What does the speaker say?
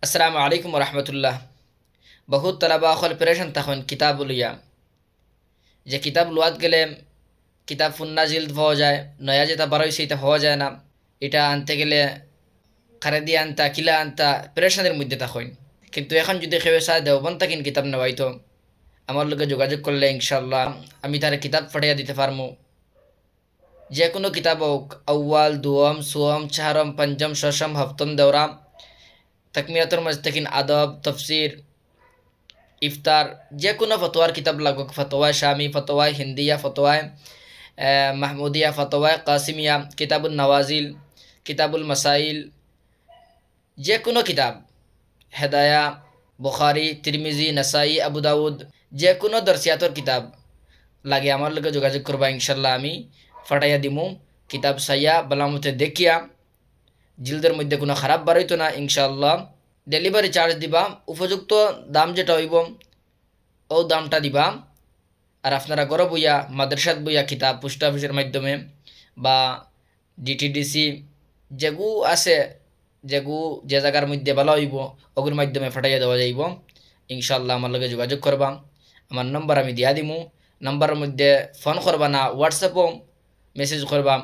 আসসালামু আলাইকুম রহমতুল্লাহ। বহুত তালাবা অকল প্রেশন তখন কিতাব লইয়া যে কিতাব লোয়াত গেলে কিতাব ফুন্না জিল্দ পাওয়া যায়, নয়া যেটা বারোইছে এটা পাওয়া যায় না। এটা আনতে গেলে খারে দিয়ে আনতা কিলা আনতা প্রেশানের মধ্যে তখন। কিন্তু এখন যদি কেউ চায় দেওবন তাকিন কিতাব নেওয়াইতো আমার লোকে যোগাযোগ করলে ইনশাল্লাহ আমি তার কিতাব ফাটাইয়া দিতে পারবো। যে কোনো কিতাব হোক, আউ্বাল দুয়ম সুয়ম চারম পঞ্চম ষষ্ঠম সপ্তম দেওরা তাকমিয়াতুল মুস্তাকিন আদব তফসির ইফতার যে কোনো ফতোয়ার কিতাব লাগুক, ফতোয়া শামি, ফতোয়া হিন্দিয়া, ফতোয়া মাহমুদিয়া, ফতোয়া কাসিমিয়া, কিতাবুল নওয়াজিল, কিতাবুল মাসাইল, যে কোনো কিতাব, হেদায়া, বুখারি, তিরমিজি, নাসাই, আবু দাউদ, যে কোনো দর্শিয়াতর কিতাব লাগে আমার লগে যোগাযোগ করবা ইনশাল্লাহ আমি ফাটাইয়া দিমু। কিতাব সাইয়া বালামতে দেখিয়া জিলদের মধ্যে কোনো খারাপ বাড়াইতো না ইনশাল্লাহ। ডেলিভারি চার্জ দিবা, উপযুক্ত দাম যেটা হইব ও দামটা দিবা। আর আপনারা ঘরে বইয়া মাদ্রাসাত বইয়া কিতাব পোস্ট অফিসের মাধ্যমে বা ডিটিডিসি যেগু আছে, যেগু যে জায়গার মধ্যে ভালো হইব ওগুর মাধ্যমে ফাটাইয়া দেওয়া যাইব ইনশাল্লাহ। আমার লগে যোগাযোগ করবা, আমার নম্বর আমি দিয়া দিমু। নাম্বারের মধ্যে ফোন করবা না, হোয়াটসঅ্যাপও মেসেজ করবা।